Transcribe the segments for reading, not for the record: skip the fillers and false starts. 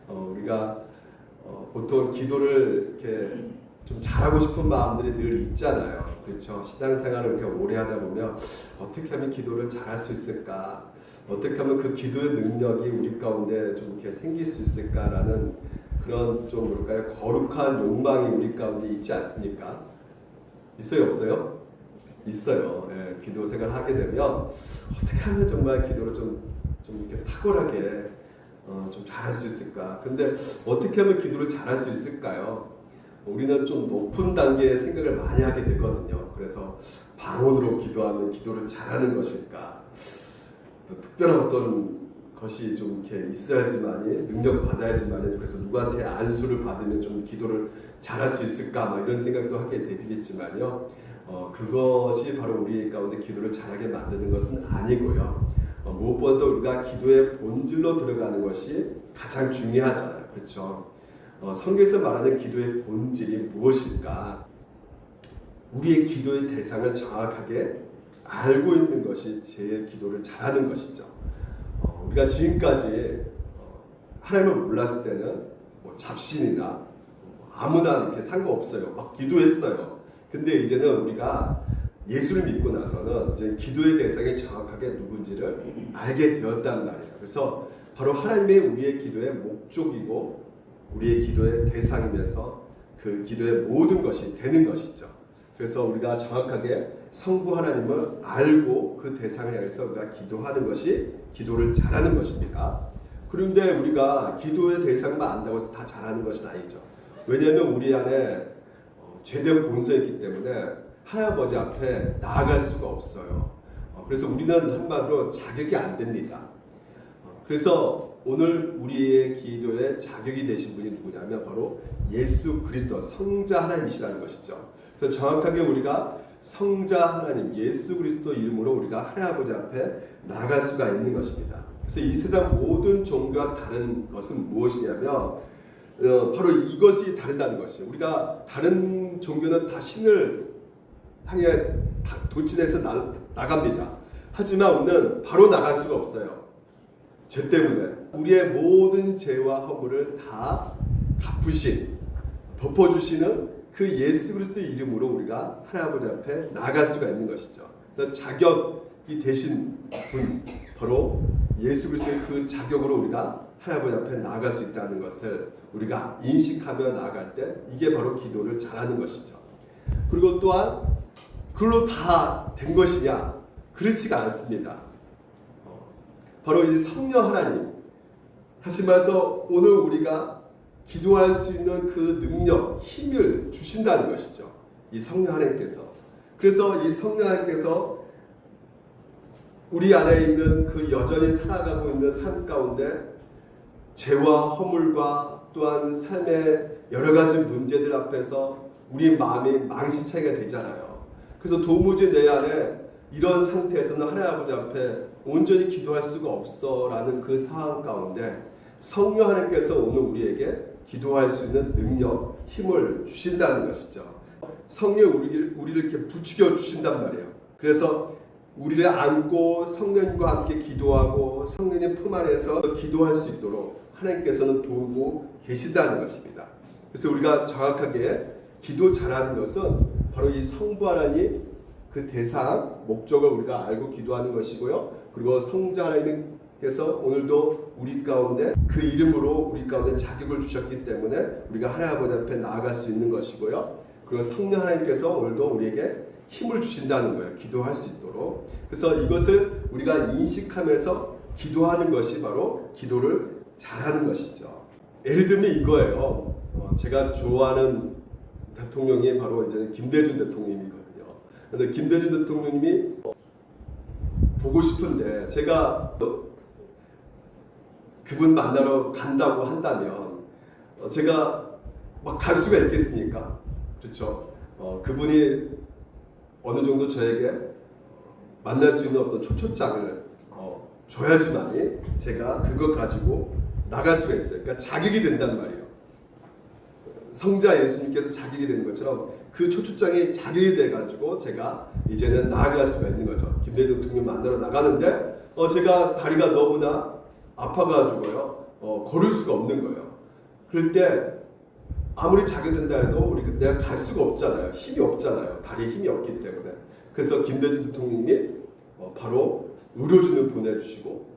우리가 보통 기도를 이렇게 좀 잘하고 싶은 마음들이 늘 있잖아요. 그렇죠? 신앙생활을 이렇게 오래 하다 보면 어떻게 하면 기도를 잘할 수 있을까? 어떻게 하면 그 기도의 능력이 우리 가운데 좀 이렇게 생길 수 있을까라는 그런 좀 뭘까요? 거룩한 욕망이 우리 가운데 있지 않습니까? 있어요, 없어요? 있어요. 예, 기도 생활을 하게 되면 어떻게 하면 정말 기도를 좀 이렇게 탁월하게 좀 잘할 수 있을까? 근데 어떻게 하면 기도를 잘할 수 있을까요? 우리는 좀 높은 단계의 생각을 많이 하게 되거든요. 그래서 방언으로 기도하면 기도를 잘하는 것일까? 또 특별한 어떤 것이 좀 이렇게 있어야지만이 능력 받아야지만이 그래서 누구한테 안수를 받으면 좀 기도를 잘할 수 있을까? 막 이런 생각도 하게 되겠지만요. 그것이 바로 우리 가운데 기도를 잘하게 만드는 것은 아니고요. 무엇보다도 우리가 기도의 본질로 들어가는 것이 가장 중요하잖아요. 그렇죠? 성경에서 말하는 기도의 본질이 무엇일까? 우리의 기도의 대상을 정확하게 알고 있는 것이 제일 기도를 잘하는 것이죠. 우리가 지금까지 하나님을 몰랐을 때는 뭐 잡신이나 아무나 이렇게 상관없어요. 막 기도했어요. 근데 이제는 우리가 예수를 믿고 나서는 이제 기도의 대상이 정확하게 누군지를 알게 되었단 말이에요. 그래서 바로 하나님의 우리의 기도의 목적이고 우리의 기도의 대상이면서 그 기도의 모든 것이 되는 것이죠. 그래서 우리가 정확하게 성부 하나님을 알고 그 대상을 향해서 우리가 기도하는 것이 기도를 잘하는 것입니다. 그런데 우리가 기도의 대상만 안다고 해서 다 잘하는 것은 아니죠. 왜냐하면 우리 안에 죄된 본성이 있기 때문에 하나님 앞에 나아갈 수가 없어요. 그래서 우리는 한마디로 자격이 안 됩니다. 그래서 오늘 우리의 기도에 자격이 되신 분이 누구냐면 바로 예수 그리스도 성자 하나님이시라는 것이죠. 그래서 정확하게 우리가 성자 하나님 예수 그리스도 이름으로 우리가 하나님 앞에 나아갈 수가 있는 것입니다. 그래서 이 세상 모든 종교와 다른 것은 무엇이냐면 바로 이것이 다르다는 것이에요. 우리가 다른 종교는 다 신을 향해 도진해서 나갑니다. 하지만 우리는 바로 나갈 수가 없어요. 죄 때문에 우리의 모든 죄와 허물을 다 갚으신 덮어주시는 그 예수 그리스도의 이름으로 우리가 하나님 앞에 나아갈 수가 있는 것이죠. 그래서 자격이 되신 분 바로 예수 그리스도의 그 자격으로 우리가 하나님 앞에 나아갈 수 있다는 것을 우리가 인식하며 나아갈 때 이게 바로 기도를 잘하는 것이죠. 그리고 또한 그걸로 다 된 것이냐? 그렇지가 않습니다. 바로 이 성령 하나님, 다시 말해서 오늘 우리가 기도할 수 있는 그 능력, 힘을 주신다는 것이죠. 이 성령 하나님께서. 그래서 이 성령 하나님께서 우리 안에 있는 그 여전히 살아가고 있는 삶 가운데 죄와 허물과 또한 삶의 여러 가지 문제들 앞에서 우리 마음이 망신차게 되잖아요. 그래서 도무지 내 안에 이런 상태에서는 하나님 아버지 앞에 온전히 기도할 수가 없어라는 그 상황 가운데 성령 하나님께서 오늘 우리에게 기도할 수 있는 능력, 힘을 주신다는 것이죠. 성령이 우리를 이렇게 부추겨 주신단 말이에요. 그래서 우리를 안고 성령님과 함께 기도하고 성령님 품 안에서 기도할 수 있도록 하나님께서는 도우고 계신다는 것입니다. 그래서 우리가 정확하게 기도 잘하는 것은 바로 이 성부 하나님 그 대상, 목적을 우리가 알고 기도하는 것이고요. 그리고 성자 하나님께서 오늘도 우리 가운데 그 이름으로 우리 가운데 자격을 주셨기 때문에 우리가 하나님 아버지 앞에 나아갈 수 있는 것이고요. 그리고 성령 하나님께서 오늘도 우리에게 힘을 주신다는 거예요. 기도할 수 있도록. 그래서 이것을 우리가 인식하면서 기도하는 것이 바로 기도를 잘하는 것이죠. 예를 들면 이거예요. 제가 좋아하는 대통령이 바로 이제 김대중 대통령이거든요. 그런데 김대중 대통령님이 보고 싶은데 제가 그분 만나러 간다고 한다면 제가 막 갈 수가 있겠습니까? 그렇죠? 그분이 어느 정도 저에게 만날 수 있는 어떤 초청장을 줘야지만이 제가 그거 가지고 나갈 수가 있어요. 그러니까 자격이 된단 말이에요. 성자 예수님께서 자격이 되는 것처럼 그 초청장이 자격이 돼가지고 제가 이제는 나아갈 수가 있는 거죠. 김대중 대통령 만나러 나가는데 제가 다리가 너무나 아파가지고요 걸을 수가 없는 거예요. 그럴 때 아무리 자게 된다 해도 내가 갈 수가 없잖아요. 힘이 없잖아요. 다리에 힘이 없기 때문에. 그래서 김대중 대통령이 바로 의료진을 보내주시고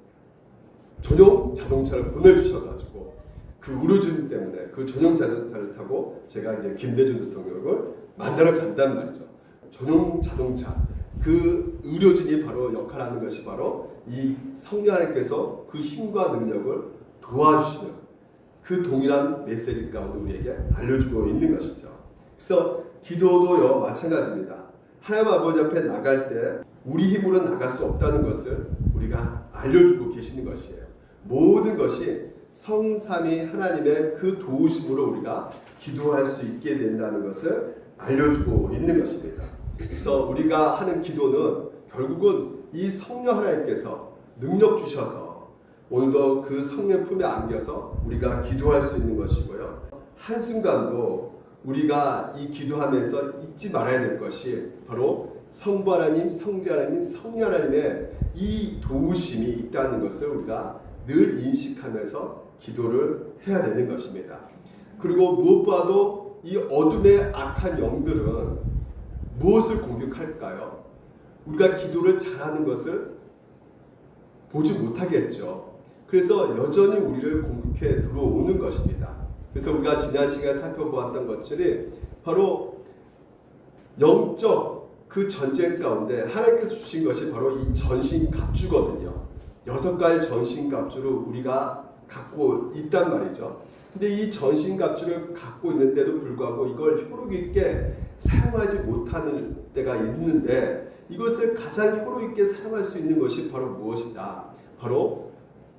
전용 자동차를 보내주셔가지고 그 의료진 때문에 그 전용 자동차를 타고 제가 이제 김대중 대통령을 만나러 간단 말이죠. 전용 자동차, 그 의료진이 바로 역할하는 것이 바로 이 성령 하나님께서 그 힘과 능력을 도와주시는 그 동일한 메시지 가운데 우리에게 알려주고 있는 것이죠. 그래서 기도도요 마찬가지입니다. 하나님 아버지 앞에 나갈 때 우리 힘으로 나갈 수 없다는 것을 우리가 알려주고 계시는 것이에요. 모든 것이 성삼위 하나님의 그 도우심으로 우리가 기도할 수 있게 된다는 것을 알려주고 있는 것입니다. 그래서 우리가 하는 기도는 결국은 이 성령 하나님께서 능력 주셔서 오늘도 그 성령 품에 안겨서 우리가 기도할 수 있는 것이고요. 한순간도 우리가 이 기도하면서 잊지 말아야 될 것이 바로 성부 하나님, 성자 하나님, 성령 하나님의 이 도우심이 있다는 것을 우리가 늘 인식하면서 기도를 해야 되는 것입니다. 그리고 무엇보다도 이 어둠의 악한 영들은 무엇을 공격할까요? 우리가 기도를 잘하는 것을 보지 못하겠죠. 그래서 여전히 우리를 공격해 들어오는 것입니다. 그래서 우리가 지난 시간에 살펴보았던 것들이 바로 영적 그 전쟁 가운데 하나님께서 주신 것이 바로 이 전신갑주거든요. 6가지 전신갑주를 우리가 갖고 있단 말이죠. 근데 이 전신갑주를 갖고 있는데도 불구하고 이걸 효력 있게 사용하지 못하는 때가 있는데 이것을 가장 효력 있게 사용할 수 있는 것이 바로 무엇이다? 바로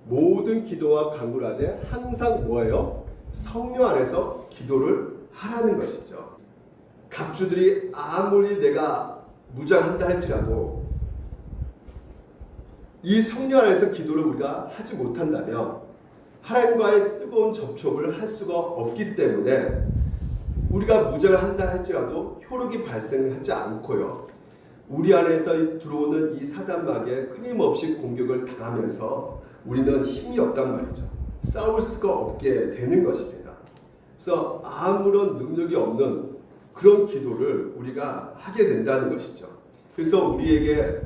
모든 기도와 간구를 하되 항상 뭐예요? 성령 안에서 기도를 하라는 것이죠. 갑주들이 아무리 내가 무장한다 할지라도 이 성령 안에서 기도를 우리가 하지 못한다면 하나님과의 뜨거운 접촉을 할 수가 없기 때문에 우리가 무장을 한다 할지라도 효력이 발생하지 않고요. 우리 안에서 들어오는 이 사단마귀에 끊임없이 공격을 당하면서 우리는 힘이 없단 말이죠. 싸울 수가 없게 되는 것입니다. 그래서 아무런 능력이 없는 그런 기도를 우리가 하게 된다는 것이죠. 그래서 우리에게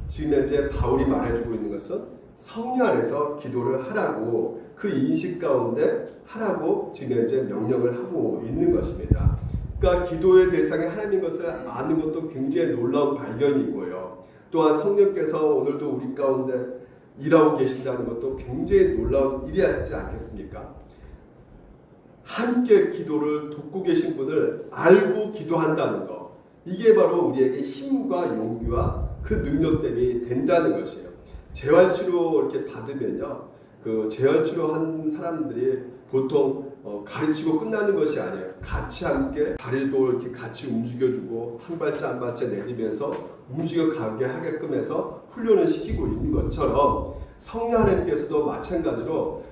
지금 현재 바울이 말해주고 있는 것은 성령 안에서 기도를 하라고 그 인식 가운데 하라고 지금 현재 명령을 하고 있는 것입니다. 그러니까 기도의 대상이 하나님인 것을 아는 것도 굉장히 놀라운 발견이고요. 또한 성령께서 오늘도 우리 가운데 일하고 계신다는 것도 굉장히 놀라운 일이지 않겠습니까? 함께 기도를 돕고 계신 분을 알고 기도한다는 것, 이게 바로 우리에게 힘과 용기와 그 능력됨이 된다는 것이에요. 재활치료 이렇게 받으면요, 그 재활치료한 사람들이 보통 가르치고 끝나는 것이 아니에요. 같이 함께 다리도 이렇게 같이 움직여주고 한 발자 한 발자 내리면서 움직여가게 하게끔 해서 훈련을 시키고 있는 것처럼 성령 하나님께서도 마찬가지로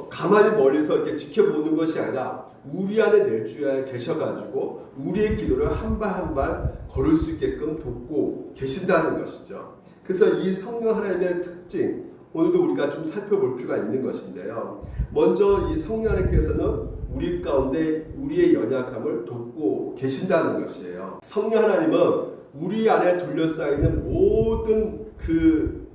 가만히 멀리서 이렇게 지켜보는 것이 아니라 우리 안에 내주에 계셔가지고 우리의 기도를 한 발 한 발 걸을 수 있게끔 돕고 계신다는 것이죠. 그래서 이 성령 하나님의 특징, 오늘도 우리가 좀 살펴볼 필요가 있는 것인데요. 먼저 이 성령 하나님께서는 우리 가운데 우리의 연약함을 돕고 계신다는 것이에요. 성령 하나님은 우리 안에 둘러싸이는 모든 그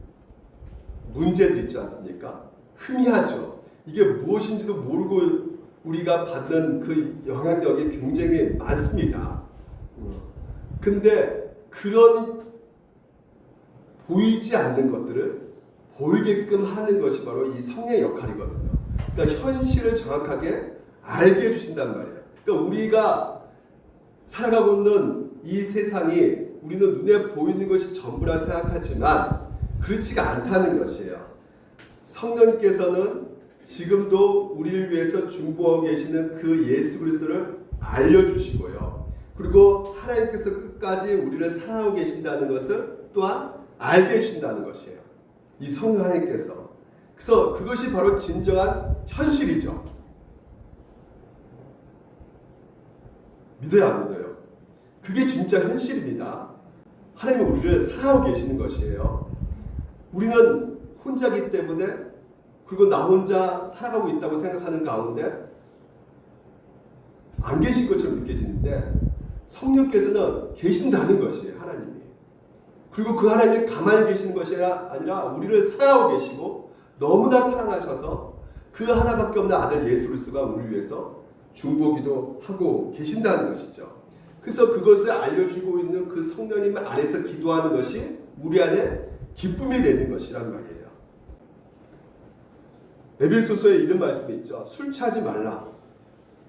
문제들 있지 않습니까? 희미하죠. 이게 무엇인지도 모르고 우리가 받는 그 영향력이 굉장히 많습니다. 근데 그런 보이지 않는 것들을 보이게끔 하는 것이 바로 이 성령의 역할이거든요. 그러니까 현실을 정확하게 알게 해주신단 말이에요. 그러니까 우리가 살아가고 있는 이 세상이 우리는 눈에 보이는 것이 전부라 생각하지만 그렇지가 않다는 것이에요. 성령님께서는 지금도 우리를 위해서 중보하고 계시는 그 예수 그리스도를 알려주시고요. 그리고 하나님께서 끝까지 우리를 사랑하고 계신다는 것을 또한 알게 해주신다는 것이에요. 이 성령 하나님께서. 그래서 그것이 바로 진정한 현실이죠. 믿어야 안 믿어요? 그게 진짜 현실입니다. 하나님은 우리를 사랑하고 계시는 것이에요. 우리는 혼자기 때문에 그리고 나 혼자 살아가고 있다고 생각하는 가운데 안 계신 것처럼 느껴지는데 성령께서는 계신다는 것이에요. 하나님이. 그리고 그 하나님이 가만히 계시는 것이 아니라 우리를 사랑하고 계시고 너무나 사랑하셔서 그 하나밖에 없는 아들 예수 그리스도가 우리 위해서 중보기도 하고 계신다는 것이죠. 그래서 그것을 알려주고 있는 그 성령님 안에서 기도하는 것이 우리 안에 기쁨이 되는 것이란 말이에요. 에베소서에 이런 말씀이 있죠. 술 취하지 말라.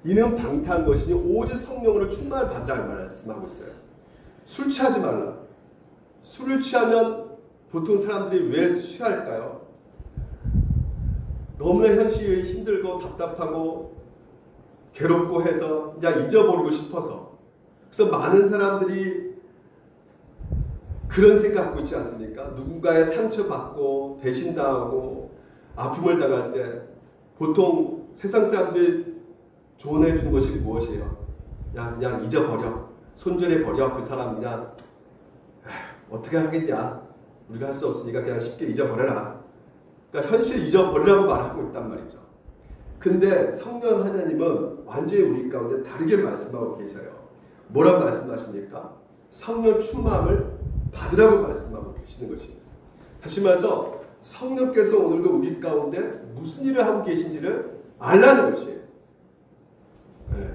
이는 방탕한 것이니 오직 성령으로 충만을 받으라는 말씀하고 있어요. 술 취하지 말라. 술을 취하면 보통 사람들이 왜 취할까요? 너무나 현실이 힘들고 답답하고 괴롭고 해서 그냥 잊어버리고 싶어서. 그래서 많은 사람들이 그런 생각 갖고 있지 않습니까? 누군가의 상처받고 배신당하고 아픔을 당할 때 보통 세상 사람들이 조언해 주는 것이 무엇이에요? 그냥 잊어버려. 손절해버려. 그 사람 그냥 어떻게 하겠냐. 우리가 할 수 없으니까 그냥 쉽게 잊어버려라. 그러니까 현실 잊어버리라고 말하고 있단 말이죠. 근데 성령 하나님은 완전히 우리 가운데 다르게 말씀하고 계셔요. 뭐라고 말씀하십니까? 성령 충만을 받으라고 말씀하고 계시는 것입니다. 다시 말해서 성령께서 오늘도 우리 가운데 무슨 일을 하고 계신지를 알라는 것이에요. 네.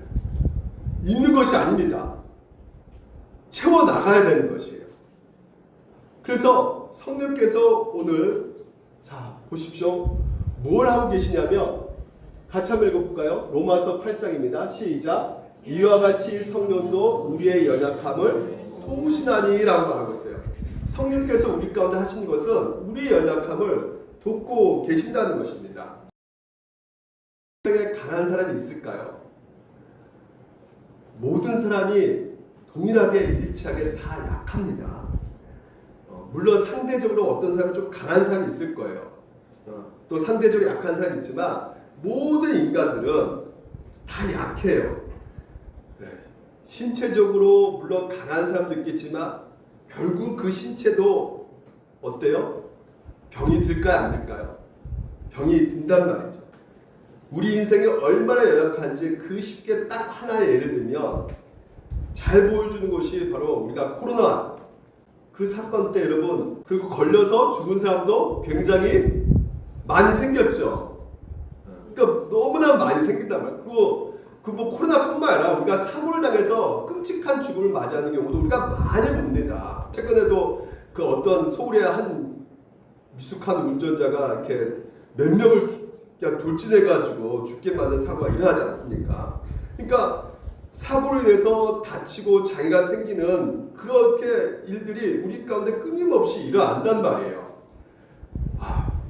있는 것이 아닙니다. 채워나가야 되는 것이에요. 그래서 성령께서 오늘 자 보십시오. 뭘 하고 계시냐면 같이 한번 읽어볼까요? 로마서 8장입니다. 시작. 이와 같이 성령도 우리의 연약함을 도우시나니 라고 말하고 있어요. 성령께서 우리 가운데 하시는 것은 우리의 연약함을 돕고 계신다는 것입니다. 세상에 강한 사람이 있을까요? 모든 사람이 동일하게 일치하게 다 약합니다. 물론 상대적으로 어떤 사람은 좀 강한 사람이 있을 거예요. 또 상대적으로 약한 사람이 있지만 모든 인간들은 다 약해요. 네. 신체적으로 물론 강한 사람도 있겠지만 결국 그 신체도 어때요? 병이 들까요? 안 들까요? 병이 든단 말이죠. 우리 인생이 얼마나 연약한지 그 쉽게 딱 하나의 예를 들면 잘 보여주는 것이 바로 우리가 코로나 그 사건 때 여러분 그리고 걸려서 죽은 사람도 굉장히 많이 생겼죠. 그러니까 너무나 많이 생긴단 말이에요. 그리고 그 뭐 코로나뿐만 아니라 우리가 사고를 당해서 끔찍한 죽음을 맞이하는 경우도 우리가 많이 봅니다. 최근에도 그 어떤 서울의 한 미숙한 운전자가 이렇게 몇 명을 그냥 돌진해가지고 죽게 만든 사고가 일어나지 않습니까? 그러니까 사고로 인해서 다치고 장애가 생기는 그렇게 일들이 우리 가운데 끊임없이 일어난단 말이에요.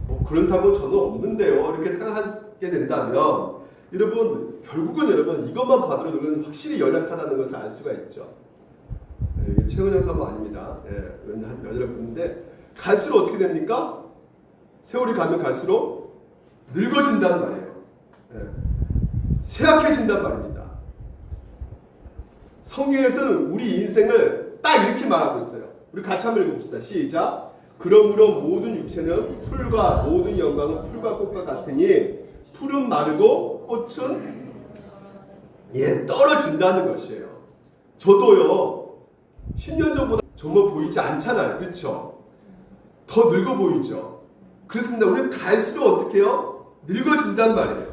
뭐 그런 사고 저는 없는데요. 이렇게 생각하게 된다면 여러분 결국은 여러분 이것만 봐도 우리는 확실히 연약하다는 것을 알 수가 있죠. 이게 최은영 사고 아닙니다. 연애를 붙는데 갈수록 어떻게 됩니까? 세월이 가면 갈수록 늙어진단 말이에요. 쇠약해진단 말입니다. 성경에서는 우리 인생을 딱 이렇게 말하고 있어요. 우리 같이 한번 읽어봅시다. 시작. 그러므로 모든 육체는 풀과 모든 영광은 풀과 꽃과 같으니 풀은 마르고 꽃은 떨어진다는 것이에요. 저도요 10년 전보다 정말 보이지 않잖아요. 그렇죠? 더 늙어 보이죠. 그렇습니다. 우리는 갈수록 어떻게 해요? 늙어진단 말이에요.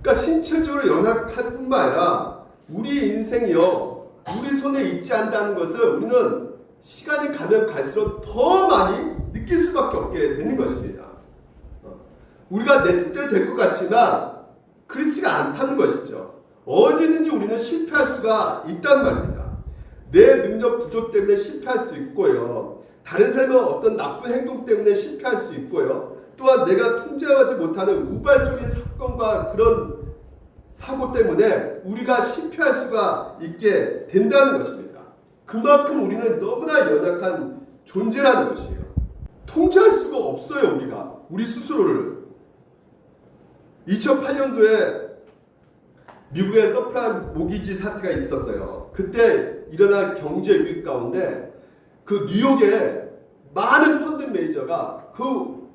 그러니까 신체적으로 연약할 뿐만 아니라 우리 인생이요 우리 손에 있지 않다는 것을 우리는 시간이 가면 갈수록 더 많이 느낄 수밖에 없게 되는 것입니다. 우리가 내 뜻대로 될 것 같지만 그렇지가 않다는 것이죠. 언제든지 우리는 실패할 수가 있단 말입니다. 내 능력 부족 때문에 실패할 수 있고요. 다른 사람의 어떤 나쁜 행동 때문에 실패할 수 있고요. 또한 내가 통제하지 못하는 우발적인 사건과 그런 사고 때문에 우리가 실패할 수가 있게 된다는 것입니다. 그만큼 우리는 너무나 연약한 존재라는 것이에요. 통제할 수가 없어요. 우리 스스로를. 2008년도에 미국의 서프라임 모기지 사태가 있었어요. 그때 일어난 경제 위기 가운데 그 뉴욕에 많은 펀드 매니저가 그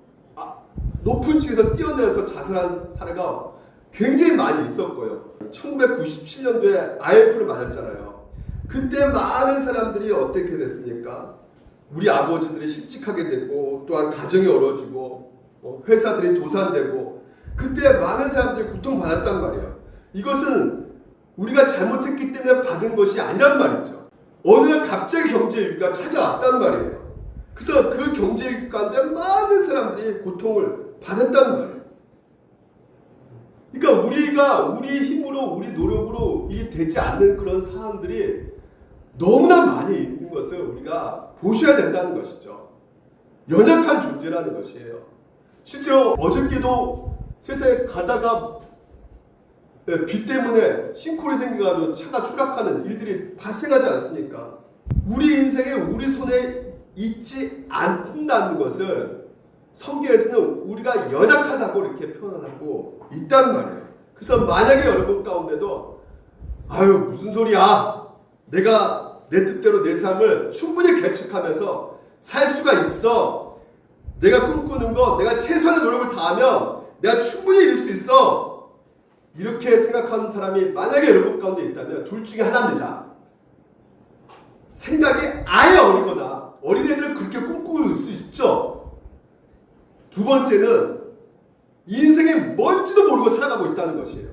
높은 층에서 뛰어내려서 자살한 사례가 굉장히 많이 있었고요. 1997년도에 IMF를 맞았잖아요. 그때 많은 사람들이 어떻게 됐습니까? 우리 아버지들이 실직하게 됐고 또한 가정이 어려지고 회사들이 도산되고 그때 많은 사람들이 고통받았단 말이에요. 이것은 우리가 잘못했기 때문에 받은 것이 아니란 말이죠. 어느 날 갑자기 경제 위기가 찾아왔단 말이에요. 그래서 그 경제 위기 가운데 많은 사람들이 고통을 받았단 말이에요. 그러니까 우리가 우리 힘으로 우리 노력으로 이게 되지 않는 그런 상황들이 너무나 많이 있는 것을 우리가 보셔야 된다는 것이죠. 연약한 존재라는 것이에요. 실제로 어저께도 세상에 가다가 비 때문에 싱크홀이 생겨가지고 차가 추락하는 일들이 발생하지 않습니까? 우리 인생에 우리 손에 있지 않는다는 것을 성경에서는 우리가 연약하다고 이렇게 표현하고 있단 말이에요. 그래서 만약에 여러분 가운데도 아유 무슨 소리야, 내가 내 뜻대로 내 삶을 충분히 개척하면서 살 수가 있어, 내가 꿈꾸는 거 내가 최선의 노력을 다하면 내가 충분히 이룰 수 있어, 이렇게 생각하는 사람이 만약에 여러분 가운데 있다면 둘 중에 하나입니다. 생각이 아예 어리거나 어린애들은 그렇게 꿈꿀 수 있죠. 두 번째는 인생이 뭔지도 모르고 살아가고 있다는 것이에요.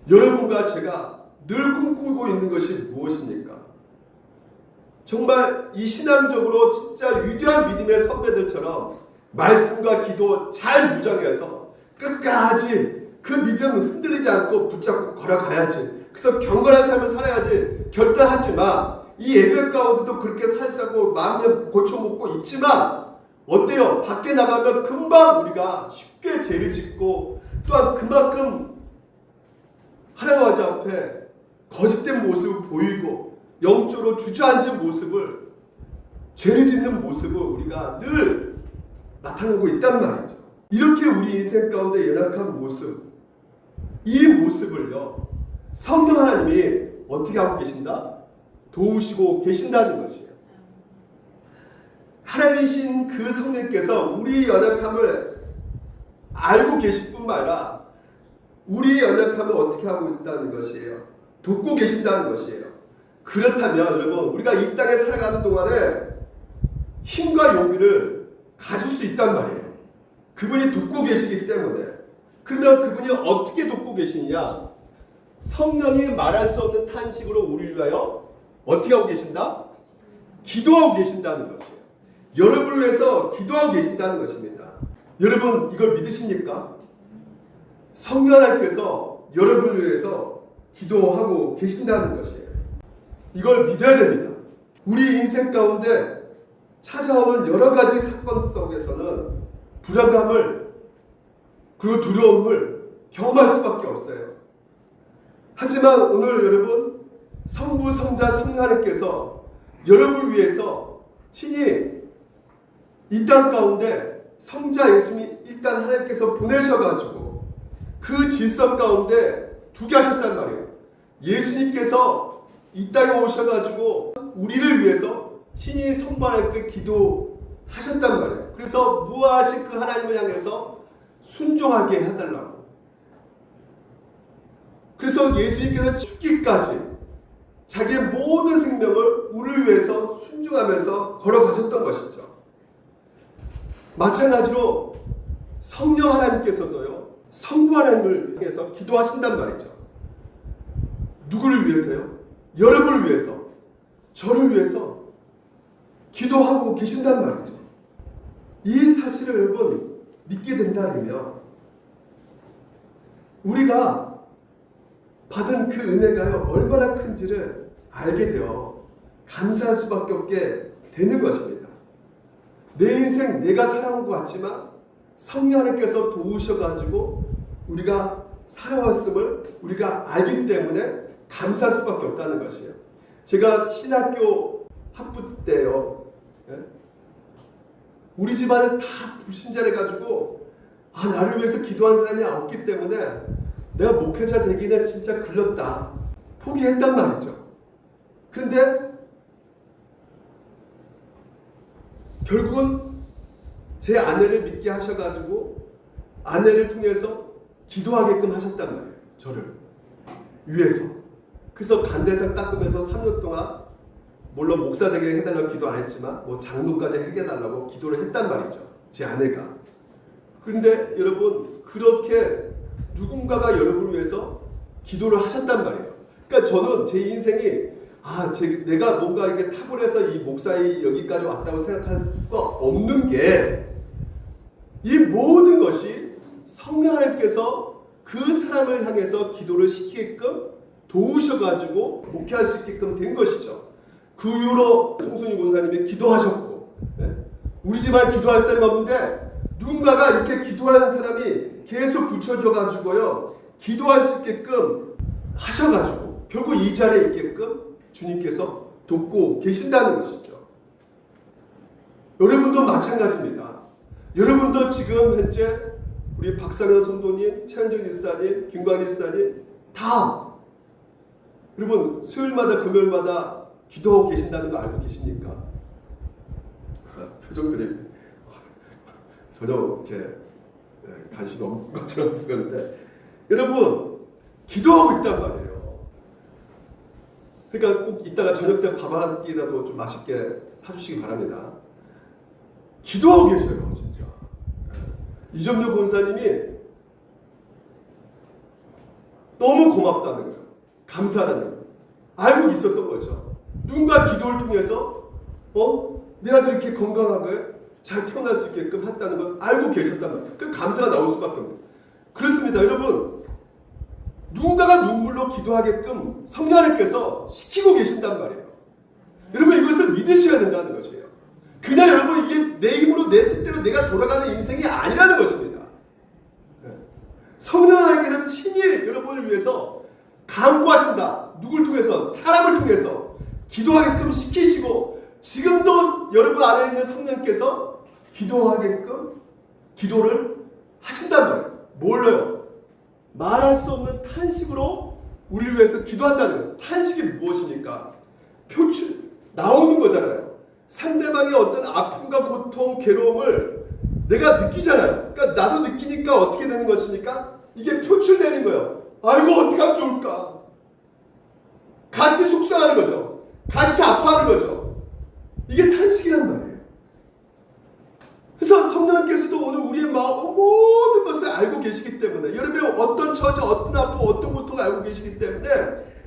여러분과 제가 늘 꿈꾸고 있는 것이 무엇입니까? 정말 이 신앙적으로 진짜 위대한 믿음의 선배들처럼 말씀과 기도 잘 무장해서 끝까지 그 믿음을 흔들리지 않고 붙잡고 걸어가야지, 그래서 경건한 삶을 살아야지 결단하지만 이 예배 가운데도 그렇게 살자고 마음에 고쳐먹고 있지만 어때요? 밖에 나가면 금방 우리가 쉽게 죄를 짓고 또한 그만큼 하나님 앞에 거짓된 모습을 보이고 영적으로 주저앉은 모습을, 죄를 짓는 모습을 우리가 늘 나타나고 있단 말이죠. 이렇게 우리 인생 가운데 연약한 모습, 이 모습을요 성령 하나님이 어떻게 하고 계신다? 도우시고 계신다는 것이에요. 하나님이신 그 성령께서 우리 연약함을 알고 계실 뿐만 아니라 우리의 연약함을 어떻게 하고 있다는 것이에요. 돕고 계신다는 것이에요. 그렇다면 여러분, 우리가 이 땅에 살아가는 동안에 힘과 용기를 가질 수 있단 말이에요. 그분이 돕고 계시기 때문에. 그러면 그분이 어떻게 돕고 계시느냐? 성령이 말할 수 없는 탄식으로 우리를 위하여 어떻게 하고 계신다? 기도하고 계신다는 것이에요. 여러분을 위해서 기도하고 계신다는 것입니다. 여러분 이걸 믿으십니까? 성령 하나님께서 여러분을 위해서 기도하고 계신다는 것이에요. 이걸 믿어야 됩니다. 우리 인생 가운데 찾아오는 여러 가지 사건 속에서는 불안감을 그리고 두려움을 경험할 수밖에 없어요. 하지만 오늘 여러분 성부, 성자, 성령 하나님께서 여러분을 위해서 친히 이 땅 가운데 성자 예수님이 일단 하나님께서 보내셔가지고 그 질서 가운데 두게 하셨단 말이에요. 예수님께서 이 땅에 오셔가지고 우리를 위해서 친히 성부 하나님께 기도하셨단 말이에요. 그래서 무엇이 그 하나님을 향해서 순종하게 해달라고. 그래서 예수님께서 죽기까지 자기의 모든 생명을 우리를 위해서 순종하면서 걸어가셨던 것이죠. 마찬가지로 성령 하나님께서도요 성부 하나님을 위해서 기도하신단 말이죠. 누구를 위해서요? 여러분을 위해서, 저를 위해서 기도하고 계신단 말이죠. 이 사실을 여러분 믿게 된다면 우리가 받은 그 은혜가요 얼마나 큰지를 알게 되어 감사할 수밖에 없게 되는 것입니다. 내 인생 내가 살아온 것 같지만 성령 하나님께서 도우셔가지고 우리가 살아왔음을 우리가 알기 때문에 감사할 수밖에 없다는 것이에요. 제가 신학교 학부 때요, 우리 집안은 다 불신자래가지고 나를 위해서 기도한 사람이 없기 때문에 내가 목회자 되기는 진짜 글렀다, 포기했단 말이죠. 그런데 결국은 제 아내를 믿게 하셔가지고 아내를 통해서 기도하게끔 하셨단 말이에요. 저를. 위해서. 그래서 간대상 닦으면서 3년 동안 물론 목사 되게 해달라고 기도 안 했지만 뭐 장로까지 해달라고 기도를 했단 말이죠. 제 아내가. 그런데 여러분 그렇게 누군가가 여러분을 위해서 기도를 하셨단 말이에요. 그러니까 저는 제 인생이 내가 뭔가 이게 탁월해서 이 목사의 여기까지 왔다고 생각할 수가 없는 게 이 모든 것이 성령 하나님께서 그 사람을 향해서 기도를 시키게끔 도우셔가지고 목회할 수 있게끔 된 것이죠. 그 이후로 송순이 권사님이 기도하셨고, 우리 집안 기도할 사람이 없는데 누군가가 이렇게 기도하는 사람이 계속 붙여줘가지고요 기도할 수 있게끔 하셔가지고 결국 이 자리에 있게끔 주님께서 돕고 계신다는 것이죠. 여러분도 마찬가지입니다. 여러분도 지금 현재 우리 박상현 성도님, 최현정 일사님, 김광 일사님 다 여러분 수요일마다 금요일마다 기도하고 계신다는 거 알고 계십니까? 표정들이 전혀 이렇게 관심이 없는 것처럼 보였는데 여러분 기도하고 있단 말이에요. 그러니까 꼭 이따가 저녁 때 밥 한 끼라도 좀 맛있게 사주시기 바랍니다. 기도하고 계셔요 진짜. 이정렬 권사님이 너무 고맙다는 거예요. 감사하다는 거예요. 알고 있었던 거죠. 누군가 기도를 통해서 내 아들이 이렇게 건강하게 잘 태어날 수 있게끔 했다는 걸 알고 계셨단 말이에요. 그 감사가 나올 수밖에 없는. 그렇습니다. 여러분 누군가가 눈물로 기도하게끔 성령 하나님께서 시키고 계신단 말이에요. 여러분 이것을 믿으셔야 된다는 것이에요. 그냥 여러분 이게 내 힘으로 내 뜻대로 내가 돌아가는 인생이 아니라는 것입니다. 성령 하나님께서 친히 여러분을 위해서 강구하신다. 누굴 통해서? 사람을 통해서 기도하게끔 시키시고 지금도 여러분 안에 있는 성령께서 기도하게끔 기도를 하신단 말이에요. 뭘로요? 말할 수 없는 탄식으로 우리를 위해서 기도한다는 거예요. 탄식이 무엇입니까? 표출 나오는 거잖아요. 상대방의 어떤 아픔과 고통, 괴로움을 내가 느끼잖아요. 그러니까 나도 느끼니까 어떻게 되는 것입니까? 이게 표출되는 거예요. 아이고 어떻게 하면 좋을까? 같이 속상하는 거죠. 같이 아파하는 거죠. 이게 탄식이란 말이에요. 그래서 성령께서도 오늘 우리의 마음 모든 것을 알고 계시기 때문에 여러분이 어떤 처지, 어떤 아픔, 어떤 고통을 알고 계시기 때문에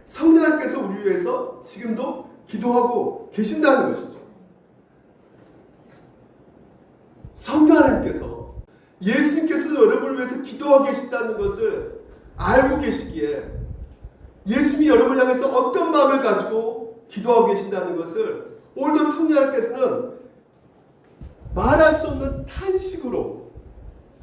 성령께서 우리 위해서 지금도 기도하고 계신다는 것이죠. 성령 하나님께서 예수님께서도 여러분을 위해서 기도하고 계신다는 것을 알고 계시기에 예수님이 여러분을 향해서 어떤 마음을 가지고 기도하고 계신다는 것을 오늘도 성령 하나님께서는 말할 수 없는 탄식으로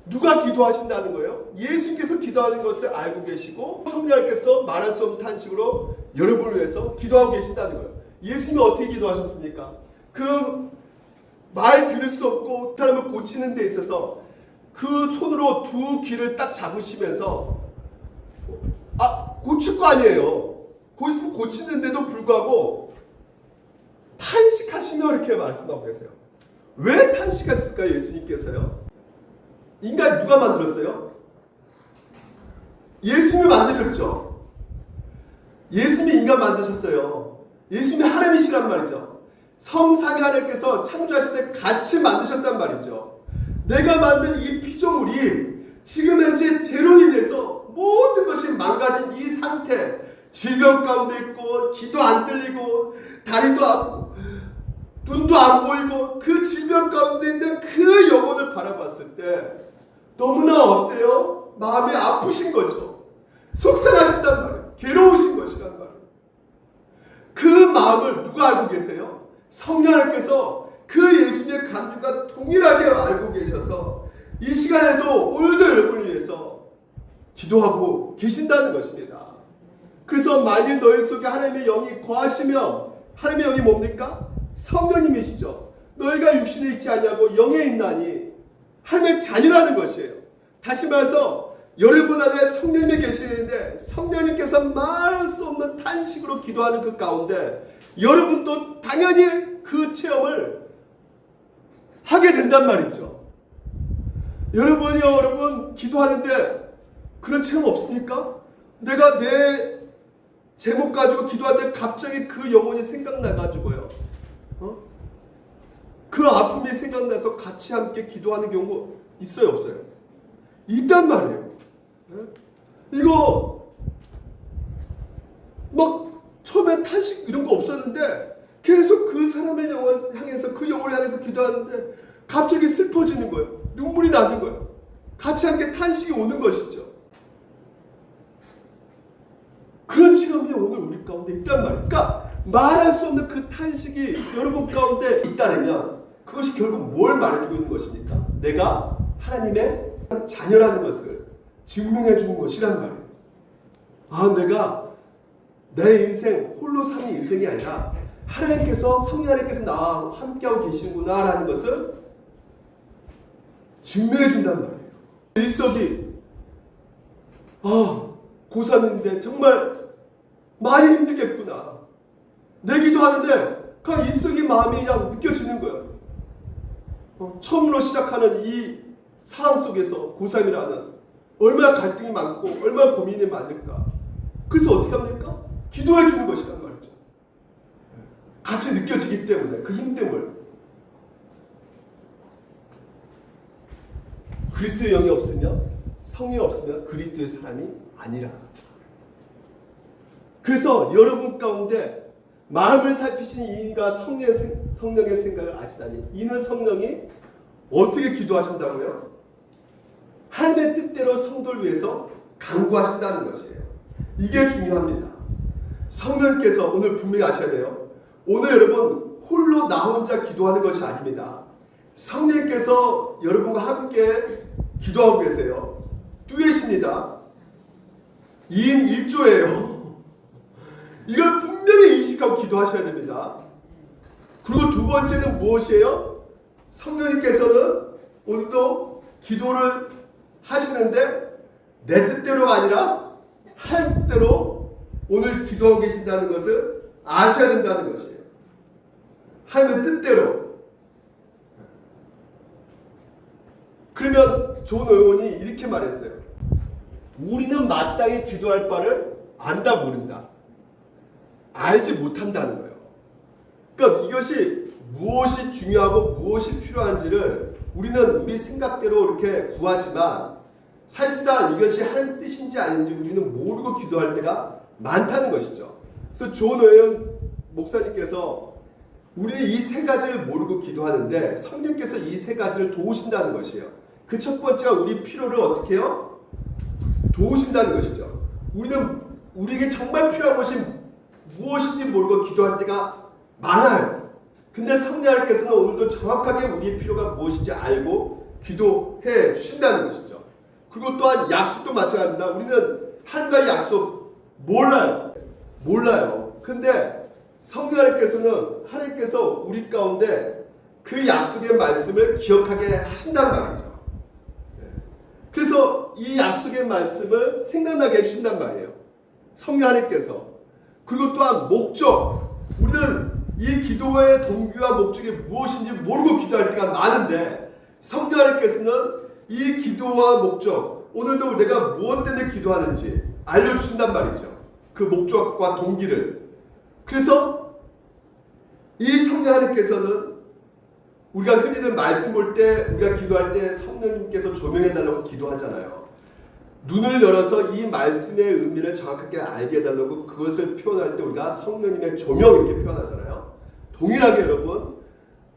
누가 기도하신다는 거예요? 예수님께서 기도하는 것을 알고 계시고 성령 하나님께서도 말할 수 없는 탄식으로 여러분을 위해서 기도하고 계신다는 거예요. 예수님이 어떻게 기도하셨습니까? 그 말 들을 수 없고 사람을 고치는 데 있어서 그 손으로 두 귀를 딱 잡으시면서 고칠 거 아니에요. 고치는데도 불구하고 탄식하시며 이렇게 말씀하고 계세요. 왜 탄식하셨을까요? 예수님께서요. 인간 누가 만들었어요? 예수님이 만드셨죠. 예수님이 인간 만드셨어요. 예수님이 하나님이시란 말이죠. 성삼위 하나님께서 창조하실 때 같이 만드셨단 말이죠. 내가 만든 이 피조물이 지금 현재 죄로 인해서 모든 것이 망가진 이 상태, 질병 가운데 있고 귀도 안 들리고 다리도 아프고 눈도 안 보이고 그 질병 가운데 있는 그 영혼을 바라봤을 때 너무나 어때요? 마음이 아프신 거죠. 속상하셨단 말이에요. 괴로우신 것이란 말이에요. 그 마음을 누가 알고 계세요? 성령 하나님께서 그 예수님의 감정과 동일하게 알고 계셔서 이 시간에도 오늘도 여러분을 위해서 기도하고 계신다는 것입니다. 그래서 만일 너희 속에 하나님의 영이 거하시며 하나님의 영이 뭡니까? 성령님이시죠. 너희가 육신에 있지 아니하고 영에 있나니 하나님의 자녀라는 것이에요. 다시 말해서 여러분 안에 성령님이 계시는데 성령님께서 말할 수 없는 탄식으로 기도하는 그 가운데 여러분도 당연히 그 체험을 하게 된단 말이죠. 여러분 기도하는데 그런 체험 없습니까? 내가 내 제목 가지고 기도할 때 갑자기 그 영혼이 생각나가지고요. 그 아픔이 생각나서 같이 함께 기도하는 경우 있어요, 없어요? 있단 말이에요. 이거 막 처음에 탄식 이런 거 없었는데 계속 그 사람을 향해서 그 영혼을 향해서 기도하는데 갑자기 슬퍼지는 거예요. 눈물이 나는 거예요. 같이 함께 탄식이 오는 것이죠. 그런 체험이 오늘 우리 가운데 있단 말이에요. 그러니까 말할 수 없는 그 탄식이 여러분 가운데 있다면 그것이 결국 뭘 말해주고 있는 것입니까? 내가 하나님의 자녀라는 것을 증명해 주는 것이란 말이에요. 아, 내가 내 인생 홀로 사는 인생이 아니라 하나님께서, 성령 하나님께서 나와 함께하고 계시구나 라는 것을 증명해 준단 말이에요. 일석이 고3인데 정말 많이 힘들겠구나. 내 기도하는데 그냥 일석이 마음이 그냥 느껴지는 거예요. 처음으로 시작하는 이 상황 속에서 고3이라는 얼마나 갈등이 많고 얼마나 고민이 많을까. 그래서 어떻게 합니까? 기도해 주는 것이란 말이죠. 같이 느껴지기 때문에 그 힘듦을. 그리스도의 영이 없으면, 성령이 없으면 그리스도의 사람이 아니라. 그래서 여러분 가운데 마음을 살피신 이가 성령의 생각을 아시다니. 이는 성령이 어떻게 기도하신다고요? 하나님의 뜻대로 성도를 위해서 간구하신다는 것이에요. 이게 중요합니다. 성령께서 오늘 분명히 아셔야 돼요. 오늘 여러분 홀로 나 혼자 기도하는 것이 아닙니다. 성령께서 여러분과 함께 기도하고 계세요. 듀엣입니다. 2인 1조예요. 이걸 분명히 인식하고 기도하셔야 됩니다. 그리고 두 번째는 무엇이에요? 성령님께서는 오늘도 기도를 하시는데 내 뜻대로가 아니라 하나님 뜻대로 오늘 기도하고 계신다는 것을 아셔야 된다는 것이에요. 하나님의 뜻대로. 그러면 존 의원이 이렇게 말했어요. 우리는 마땅히 기도할 바를 안다 모른다. 알지 못한다는 거예요. 그러니까 이것이 무엇이 중요하고 무엇이 필요한지를 우리는 우리 생각대로 이렇게 구하지만 사실상 이것이 하나님 뜻인지 아닌지 우리는 모르고 기도할 때가 많다는 것이죠. 그래서 존 의원 목사님께서 우리는 이 세 가지를 모르고 기도하는데 성령께서 이 세 가지를 도우신다는 것이에요. 그 첫 번째가 우리 필요를 어떻게 해요? 도우신다는 것이죠. 우리는 우리에게 정말 필요한 것이 무엇인지 모르고 기도할 때가 많아요. 근데 성령께서는 오늘도 정확하게 우리의 필요가 무엇인지 알고 기도해 주신다는 것이죠. 그리고 또한 약속도 마찬가지입니다. 우리는 하나님과의 약속 몰라요. 근데 성령께서는 하나님께서 우리 가운데 그 약속의 말씀을 기억하게 하신단 말이죠. 그래서 이 약속의 말씀을 생각나게 해주신단 말이에요. 성령 하나님께서. 그리고 또한 목적. 우리는 이 기도의 동기와 목적이 무엇인지 모르고 기도할 때가 많은데 성령 하나님께서는 이 기도와 목적, 오늘도 내가 무엇 때문에 기도하는지 알려주신단 말이죠. 그 목적과 동기를. 그래서 이 성령 하나님께서는 우리가 흔히들 말씀 볼 때, 우리가 기도할 때 성령님께서 조명해달라고 기도하잖아요. 눈을 열어서 이 말씀의 의미를 정확하게 알게 해달라고 그것을 표현할 때 우리가 성령님의 조명 이렇게 표현하잖아요. 동일하게 여러분,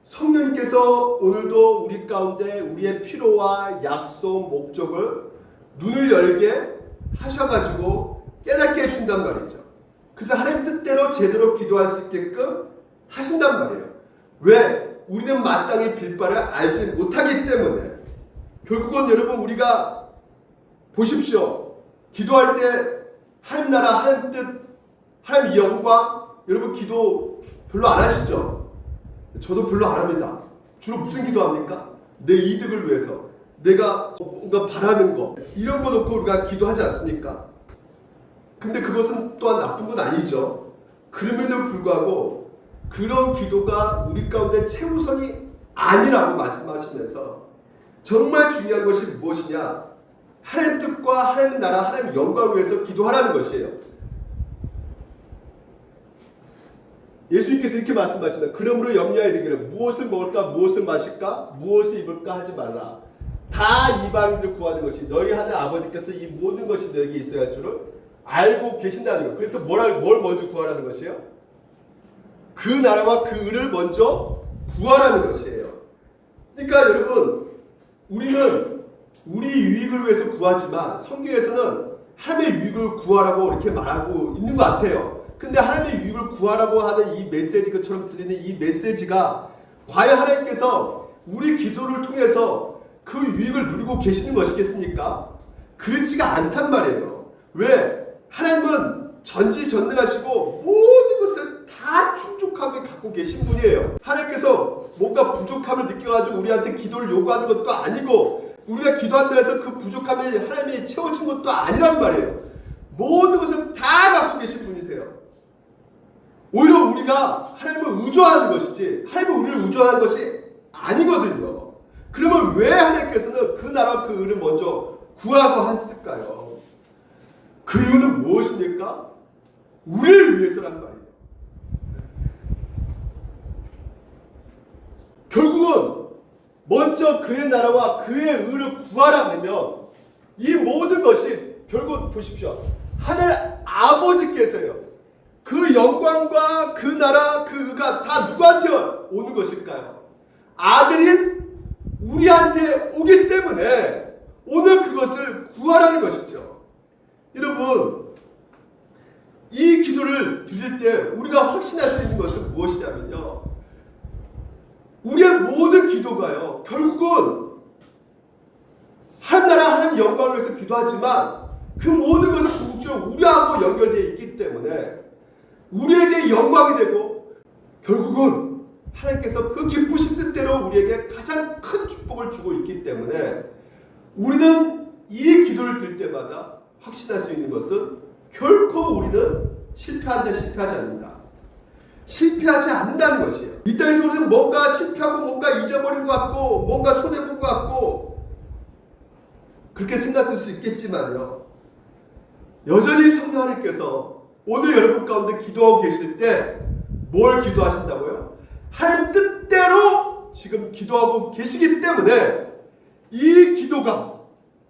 성령님께서 오늘도 우리 가운데 우리의 필요와 약속, 목적을 눈을 열게 하셔가지고 깨닫게 해준단 말이죠. 그래서 하나님 뜻대로 제대로 기도할 수 있게끔 하신단 말이에요. 왜? 우리는 마땅히 빌 바를 알지 못하기 때문에. 결국은 여러분 우리가 보십시오. 기도할 때 하나님 나라, 하나님 뜻, 하나님 영광, 여러분 기도 별로 안 하시죠? 저도 별로 안 합니다. 주로 무슨 기도합니까? 내 이득을 위해서, 내가 뭔가 바라는 거, 이런 거 놓고 우리가 기도하지 않습니까? 근데 그것은 또한 나쁜 건 아니죠. 그럼에도 불구하고 그런 기도가 우리 가운데 최우선이 아니라고 말씀하시면서 정말 중요한 것이 무엇이냐? 하나님 뜻과 하나님 나라, 하나님 영광을 위해서 기도하라는 것이에요. 예수님께서 이렇게 말씀하신다. 그러므로 염려하여 이르기를 무엇을 먹을까 무엇을 마실까 무엇을 입을까 하지 말라. 다 이방인들 구하는 것이 너희 하늘 아버지께서 이 모든 것이 너에게 있어야 할 줄을 알고 계신다는 거예요. 그래서 뭘 먼저 구하라는 것이에요? 그 나라와 그 의를 먼저 구하라는 것이에요. 그러니까 여러분, 우리는 우리 유익을 위해서 구하지만 성경에서는 하나님의 유익을 구하라고 이렇게 말하고 있는 것 같아요. 근데 하나님의 유익을 구하라고 하는 이 메시지, 것처럼 들리는 이 메시지가 과연 하나님께서 우리 기도를 통해서 그 유익을 누리고 계시는 것이겠습니까? 그렇지가 않단 말이에요. 왜? 하나님은 전지전능하시고 모든 것을 다 충족하게 갖고 계신 분이에요. 하나님께서 뭔가 부족함을 느껴가지고 우리한테 기도를 요구하는 것도 아니고 우리가 기도한다 해서 그 부족함이 하나님이 채워준 것도 아니란 말이에요. 모든 것을 다 갖고 계신 분이세요. 오히려 우리가 하나님을 의존하는 것이지 하나님은 우리를 의존하는 것이 아니거든요. 그러면 왜 하나님께서는 그 나라와 그 의를 먼저 구하라고 했을까요? 그 이유는 무엇입니까? 우리를 위해서란 말이에요. 결국은 먼저 그의 나라와 그의 의를 구하라 그러면 이 모든 것이 결국 보십시오. 하늘 아버지께서요. 그 영광과 그 나라 그 의가 다 누구한테 오는 것일까요? 아들인 우리한테 오기 때문에 오늘 그것을 구하라는 것이죠. 여러분, 이 기도를 드릴 때 우리가 확신할 수 있는 것은 무엇이냐면요, 우리의 모든 기도가요 결국은 하나님 나라 하나님 영광을 위해서 기도하지만 그 모든 것은 궁극적으로 우리하고 연결되어 있기 때문에 우리에게 영광이 되고 결국은 하나님께서 그 기쁘신 뜻대로 우리에게 가장 큰 축복을 주고 있기 때문에 우리는 이 기도를 드릴 때마다 확신할 수 있는 것은 결코 우리는 실패하지 않는다. 실패하지 않는다는 것이에요. 이 땅에서 우리는 뭔가 실패하고 뭔가 잊어버린 것 같고 뭔가 손해본 것 같고 그렇게 생각할 수 있겠지만요, 여전히 성령 하나님께서 오늘 여러분 가운데 기도하고 계실 때 뭘 기도하신다고요? 하나님 뜻대로 지금 기도하고 계시기 때문에 이 기도가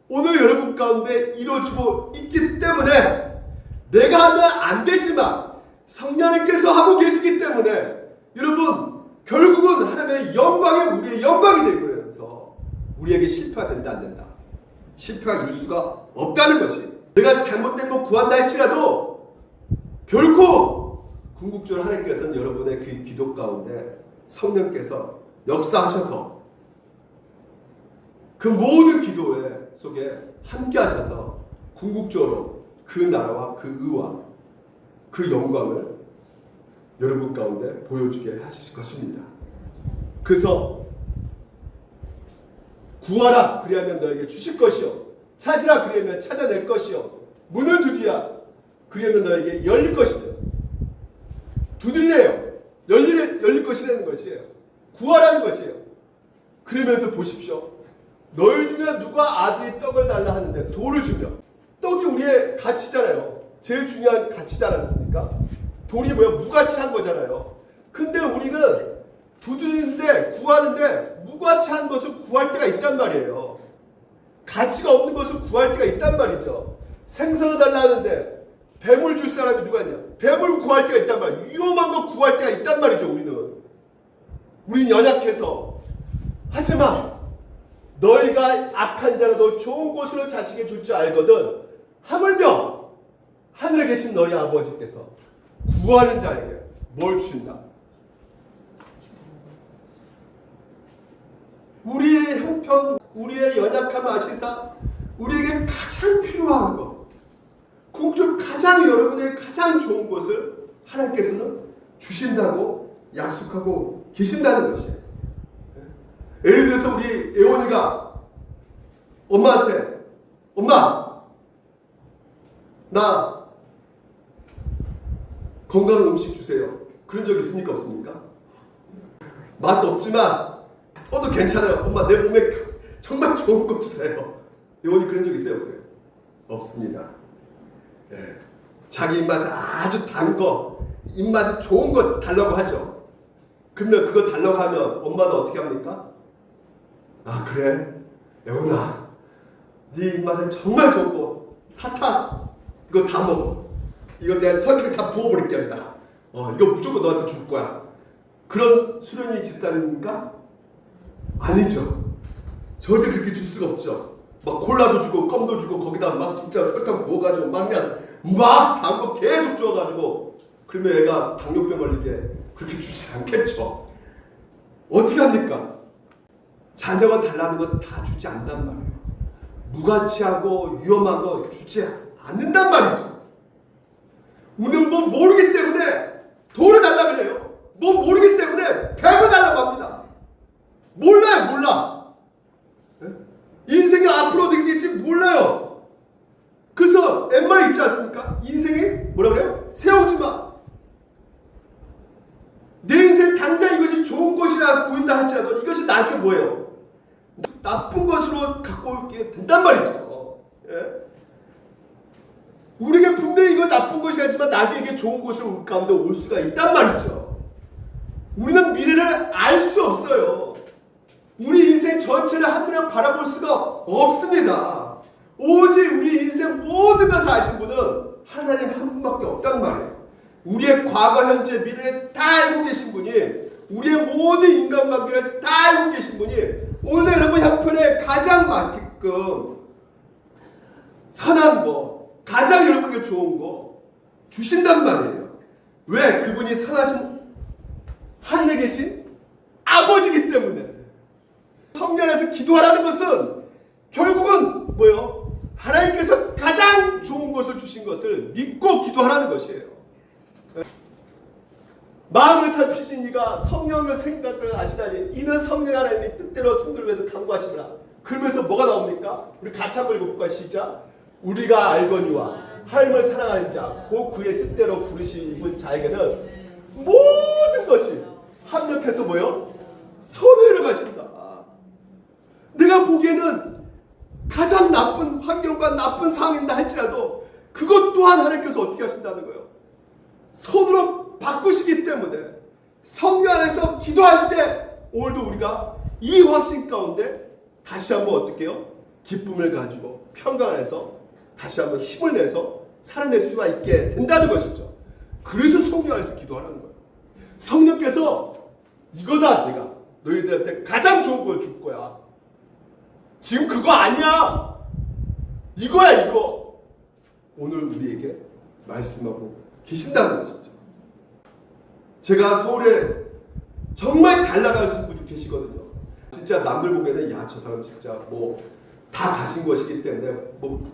오늘 여러분 가운데 이루어지고 있기 때문에 내가 하면 안 되지만 성령님께서 하고 계시기 때문에 여러분 결국은 하나님의 영광이 우리의 영광이 되면서 우리에게 실패가 된다 안 된다? 실패가 이룰 수가 없다는 것이, 내가 잘못된 거 구한다 할지라도 결코 궁극적으로 하나님께서는 여러분의 그 기도 가운데 성령께서 역사하셔서 그 모든 기도의 속에 함께 하셔서 궁극적으로 그 나라와 그 의와 그 영광을 여러분 가운데 보여주게 하실 것입니다. 그래서 구하라 그리하면 너에게 주실 것이요, 찾으라 그리하면 찾아낼 것이요, 문을 두드리라 그리하면 너에게 열릴 것이죠. 두드리래요. 열릴 것이라는 것이에요. 구하라는 것이에요. 그러면서 보십시오. 너희 중에 누가 아들이 떡을 달라 하는데 돌을 주며, 떡이 우리의 가치잖아요. 제일 중요한 가치지 않습니까? 돌이 뭐야? 무가치한 거잖아요. 근데 우리는 두드리는데 구하는데 무가치한 것을 구할 때가 있단 말이에요. 가치가 없는 것을 구할 때가 있단 말이죠. 생선을 달라 하는데 뱀을 줄 사람이 누가 있냐? 뱀을 구할 때가 있단 말이에요. 위험한 거 구할 때가 있단 말이죠. 우리는 연약해서. 하지만 너희가 악한 자라도 좋은 곳으로 자식에 줄 줄 알거든 하물며 하늘에 계신 너희 아버지께서 구하는 자에게 뭘 주신다? 우리의 형편, 우리의 연약함을 아시사 우리에게 가장 필요한 것, 궁극적으로 가장 여러분의 가장 좋은 것을 하나님께서는 주신다고 약속하고 계신다는 것이에요. 예를 들어서 우리 애원이가 엄마한테 엄마 나 건강한 음식 주세요. 그런 적 있습니까? 없습니까? 맛도 없지만 또 괜찮아요. 엄마 내 몸에 정말 좋은 거 주세요. 애원이 그런 적 있어요? 없어요? 없습니다. 네. 자기 입맛에 아주 단 거, 입맛에 좋은 거 달라고 하죠. 그러면 그거 달라고 하면 엄마는 어떻게 합니까? 아 그래? 여운아 네 입맛에 정말 좋은 거 사탕 이거 다 먹어. 이거 내가 설탕 다 부어버릴게 여기다. 이거 무조건 너한테 줄 거야. 그런 수련이 집사님입니까? 아니죠. 절대 그렇게 줄 수가 없죠. 막 콜라도 주고 껌도 주고 거기다 막 진짜 설탕 부어가지고 막 그냥 막 당거 계속 줘가지고 그러면 애가 당뇨병 걸리게 그렇게 주지 않겠죠. 어떻게 합니까? 자녀가 달라는 건 다 주지 않단 말이에요. 무가치하고 위험한 거 주지 않는단 말이죠. 우리는 뭐 모르기 때문에 돈을 달라고 그래요. 뭐 모르기 때문에 뱀을 달라고 합니다. 몰라요, 몰라. 네? 인생이 앞으로 어떻게 될지 몰라요. 그래서 옛말에 있지 않습니까? 인생이 뭐라 그래요? 세우지 마. 내 인생 당장 이것이 좋은 것이라 보인다 할지라도 이것이 나중에 뭐예요? 나쁜 것으로 갖고 오게 된단 말이죠. 예? 우리에게 분명히 이거 나쁜 것이 하지만 나중에 이게 좋은 것으로 가운데 올 수가 있단 말이죠. 우리는 미래를 알 수 없어요. 우리 인생 전체를 한눈에 바라볼 수가 없습니다. 오직 우리 인생 모든 것을 아신 분은 하나님 한 분밖에 없단 말이에요. 우리의 과거, 현재, 미래를 다 알고 계신 분이, 우리의 모든 인간관계를 다 알고 계신 분이 오늘 여러분 형편에 가장 많게끔 선한 거, 가장 여러분에게 좋은 거 주신단 말이에요. 왜? 그분이 선하신 하늘에 계신 아버지이기 때문에. 성령 안에서 기도하라는 것은 결국은 뭐예요? 하나님께서 가장 좋은 것을 주신 것을 믿고 기도하라는 것이에요. 마음을 살피신 이가 성령의 생각을 아시다니 이는 성령 하나님이 뜻대로 성도를 위해서 간구하시라. 그러면서 뭐가 나옵니까? 우리 같이 한번 읽어볼까요? 시작. 우리가 알거니와 하나님을 사랑하는 자 곧 그의 뜻대로 부르신 이분 자에게는 모든 것이 합력해서 뭐요? 선을 가신다. 내가 보기에는 가장 나쁜 환경과 나쁜 상황인다 할지라도 그것 또한 하나님께서 어떻게 하신다는 거예요? 선으로 바꾸시기 때문에 성령 안에서 기도할 때 오늘도 우리가 이 확신 가운데 다시 한번 어떻게 해요? 기쁨을 가지고 평강 안에서 다시 한번 힘을 내서 살아낼 수가 있게 된다는 것이죠. 그래서 성령 안에서 기도하라는 거예요. 성령께서 이거다, 내가 너희들한테 가장 좋은 걸 줄 거야. 지금 그거 아니야. 이거야, 이거. 오늘 우리에게 말씀하고 계신다는 것이죠. 제가 서울에 정말 잘 나가신 분이 계시거든요. 진짜 남들 보기에는 야, 저 사람 진짜 뭐 다 가진 것이기 때문에 뭐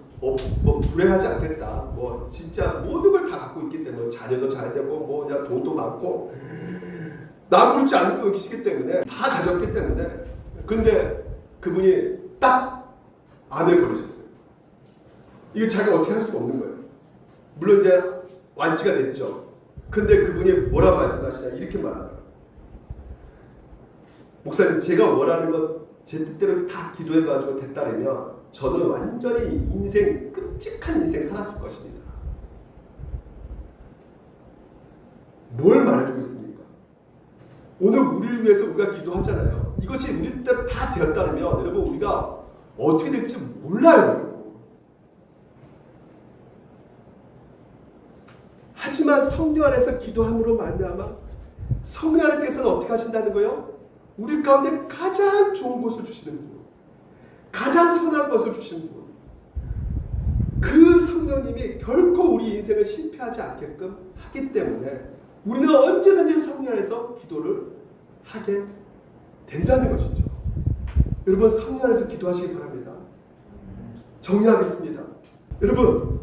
불행하지 않겠다. 뭐 진짜 모든 걸 다 갖고 있기 때문에 자녀도 잘 되고 뭐 그냥 돈도 많고 남부럽지 않은 것이기 때문에 다 가졌기 때문에. 그런데 그분이 딱 암에 걸리셨어요. 이거 자기가 어떻게 할 수가 없는 거예요. 물론 이제 완치가 됐죠. 근데 그분이 뭐라고 말씀하시냐 이렇게 말하더라고요. 목사님, 제가 원하는 것 제 뜻대로 다 기도해가지고 됐다면 저는 완전히 인생 끔찍한 인생 살았을 것입니다. 뭘 말해주고 있습니까? 오늘 우리를 위해서 우리가 기도하잖아요. 이것이 우리 뜻대로 다 되었다면 여러분 우리가 어떻게 될지 몰라요. 하지만 성령 안에서 기도함으로 말미암아 성령 하나님께서는 어떻게 하신다는 거예요? 우리 가운데 가장 좋은 것을 주시는 분, 가장 선한 것을 주시는 분, 그 성령님이 결코 우리 인생을 실패하지 않게끔 하기 때문에 우리는 언제든지 성령 안에서 기도를 하게 된다는 것이죠. 여러분 성령 안에서 기도하시기 바랍니다. 정리하겠습니다. 여러분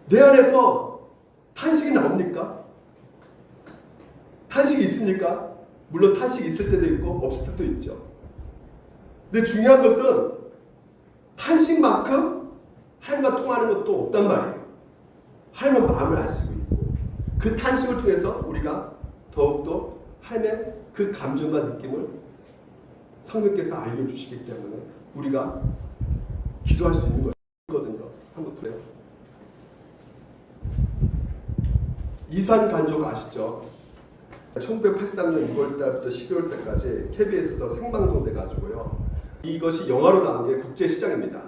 내 안에서 탄식이 나옵니까? 탄식이 있습니까? 물론 탄식이 있을 때도 있고 없을 때도 있죠. 근데 중요한 것은 탄식만큼 하나님과 통하는 것도 없단 말이에요. 하나님의 마음을 알 수 있고 그 탄식을 통해서 우리가 더욱더 하나님의 그 감정과 느낌을 성령께서 알려주시기 때문에 우리가 기도할 수 있는 거거든요. 한번 보세요. 이산 간족 아시죠? 1983년 6월달부터 12월달까지 KBS에서 생방송돼 가지고요. 이것이 영화로 나온 게 국제시장입니다.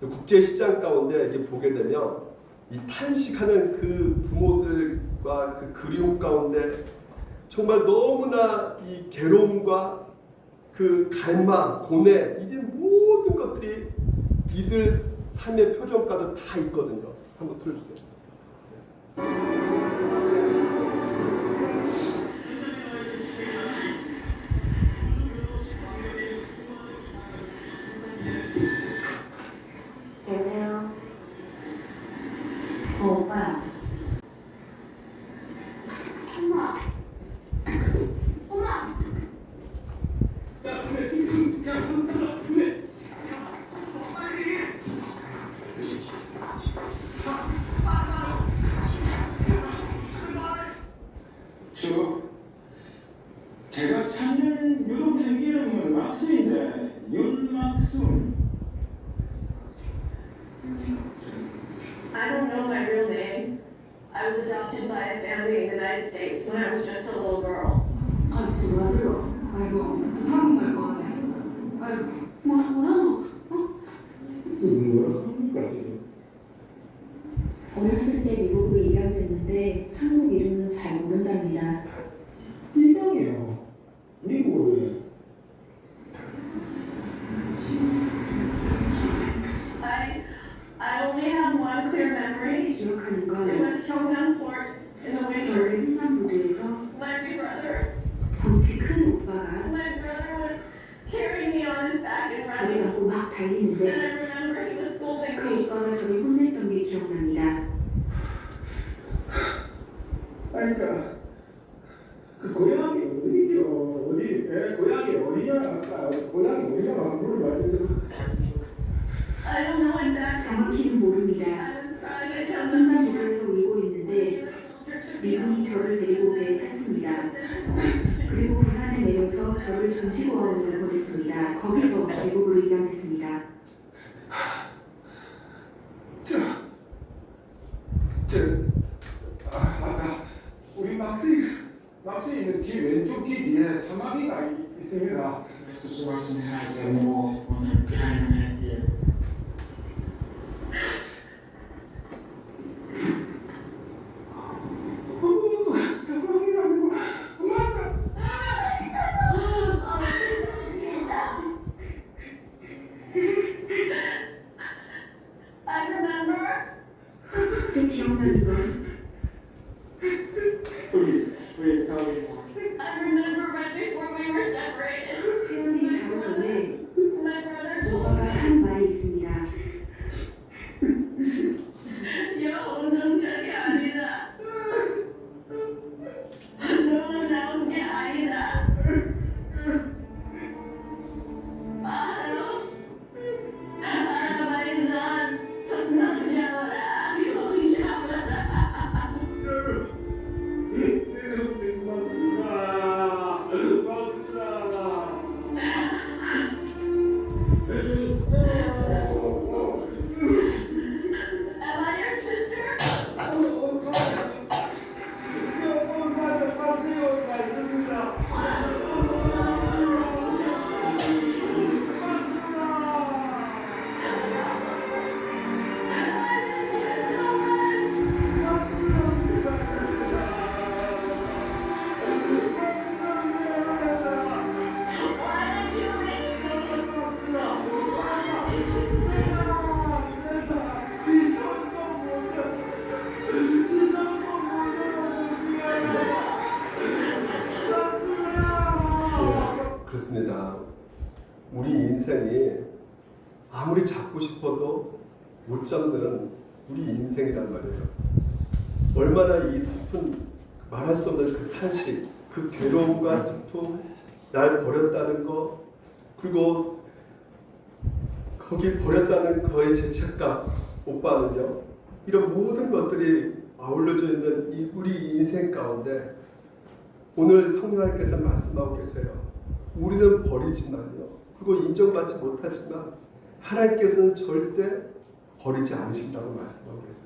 국제시장 가운데 이게 보게 되면 이 탄식하는 그 부모들과 그 그리움 가운데 정말 너무나 이 괴로움과 그 갈망, 고뇌, 이게 모든 것들이 이들 삶의 표정과도 다 있거든요. 한번 틀어주세요. 여보세요? 오빠. 엄마. 엄마. 제가 찾는 유독생 이름은 막순인데 윤막순. I don't know my real name. I was adopted by a family in the United States when I was just a little girl. 아이고, 맞아요. 아이고, 한국말 거네. 아이고, 뭐라고? 어렸을 때 미국으로 입양됐는데 한국 이름은 잘 모른답니다. 이방이요. 미국에. I only have one clear memory. 기억하는 It 건 was Gyeongnam in the winter. 겨울에 횡단보도에서 My big brother. 덩치 큰 오빠가 My brother was carrying me on his back and 저를 running. 안고 막 And 달리는데 I remember he was scolding 그 me. 오빠가 저를 혼냈던 게 기억납니다. 그러니까 그 고향이 어디죠? 어디? 고향이 어디냐? 아까 고향이 어디냐고 물어봐주세요. I don't know exactly. 정확히는 모릅니다. I was crying at Gyeongnam. 횡단보도에서 울고 있는데 미군이 저를 데리고 배에 탔습니다. 그리고 부산에 내려서 저를 전시고아원으로 보냈습니다. 거기서 미국으로 입양했습니다. 맞다. 우리 막스이는 귀 왼쪽 귀 뒤에 사마귀가 있습니다. 수고하셨습니다. 뭐 오늘 편안하게. 사마귀가 아니고 맞다. I remember. 또 기억나는 건 Please tell me more. I remember right before we were separated. 헤어지기 바로 전에 My brother told 오빠가 me, 한 말이 있습니다. 여우는 저게 아니다. 너는 나온 게 아니다. 바로 아라바이산 남자라 용샤라. Am I your sister? Why did you leave me? Why did you 예, 그렇습니다. 우리 인생이 아무리 잡고 싶어도 못 잡는 우리 인생이란 말이에요. 얼마나 이 슬픈 말할 수 없는 그 탄식, 그 괴로움과 슬픔, 날 버렸다는 거, 그리고 거기 버렸다는 거의 죄책감, 오빠는요. 이런 모든 것들이 아울러져 있는 이 우리 인생 가운데 오늘 성령님께서 말씀하고 계세요. 우리는 버리지만요. 그리고 인정받지 못하지만 하나님께서는 절대 버리지 않으신다고 말씀하고 계세요.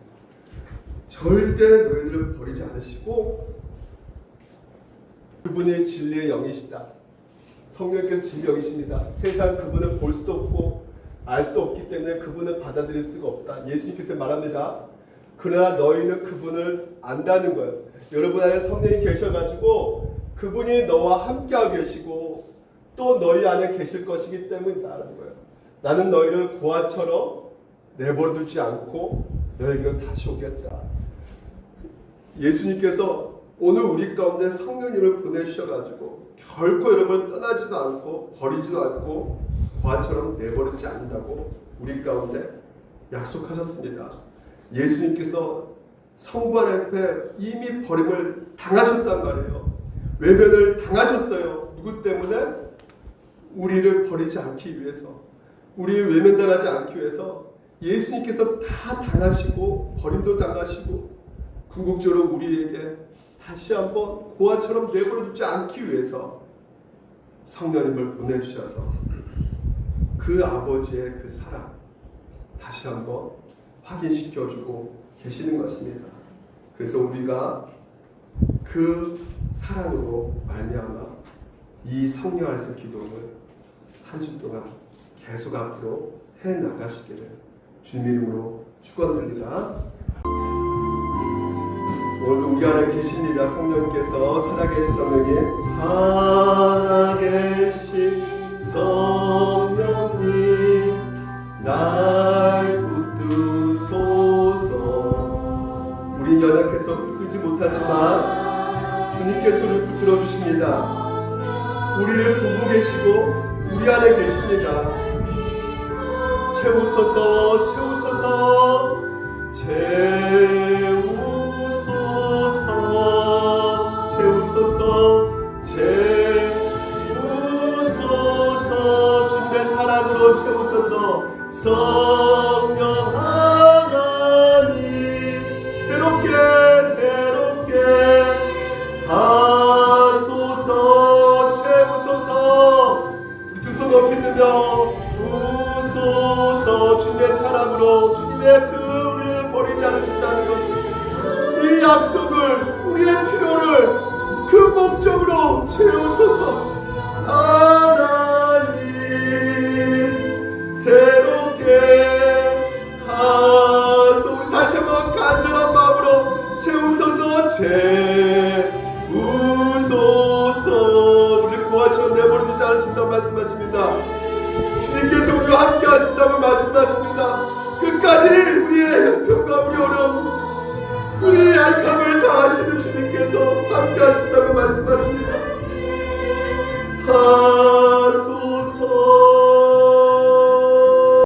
절대 너희들을 버리지 않으시고 그분이 진리의 영이시다. 성령께서 진리의 영이십니다. 세상 그분을 볼 수도 없고 알 수도 없기 때문에 그분을 받아들일 수가 없다. 예수님께서 말합니다. 그러나 너희는 그분을 안다는 거예요. 여러분 안에 성령이 계셔가지고 그분이 너와 함께하고 계시고 또 너희 안에 계실 것이기 때문이다라는 거예요. 나는 너희를 고아처럼 내버려두지 않고 너희에게 다시 오겠다. 예수님께서 오늘 우리 가운데 성령님을 보내주셔가지고 결코 여러분을 떠나지도 않고 버리지도 않고 고아처럼 내버리지 않는다고 우리 가운데 약속하셨습니다. 예수님께서 성부 앞에 이미 버림을 당하셨단 말이에요. 외면을 당하셨어요. 누구 때문에? 우리를 버리지 않기 위해서, 우리를 외면당하지 않기 위해서 예수님께서 다 당하시고 버림도 당하시고 궁극적으로 우리에게 다시 한번 고아처럼 내버려두지 않기 위해서 성령님을 보내주셔서 그 아버지의 그 사랑 다시 한번 확인시켜주고 계시는 것입니다. 그래서 우리가 그 사랑으로 말미암아 이 성령 안에서 기도를 한 주 동안 계속 앞으로 해나가시기를 주님 이름으로 축원드립니다. 오늘도 우리 안에 계십니다. 성령님께서 살아계신 성령님, 살아계신 성령님 날 붙드소서. 우린 연약해서 붙들지 못하지만 주님께서 우리를 붙들어 주십니다. 우리를 보고 계시고 우리 안에 계십니다. 채우소서, 채우소서, 채우소서, 채우소서, 채우소서. 주님의 사랑으로 채우소서. 성령 하나님 새롭게 하소서. 채우소서. 우리 두 손 높이 들며 우소서. 주님의 사랑으로 주님의 그 우리를 버리지 않으신다는 것을, 이 약속을, 우리의 필요를 그 목적으로 채우소서. 하나님 새롭게 하소서. 우리 다시 한번 간절한 마음으로 채우소서. 채우소서. 우리를 고아처럼 내버려두지 않으신다고 말씀하십니다. 주님께서 우리와 함께 하신다고 말씀하십니다. 끝까지 우리의 형편과 우리 어려움, 우리의 약함을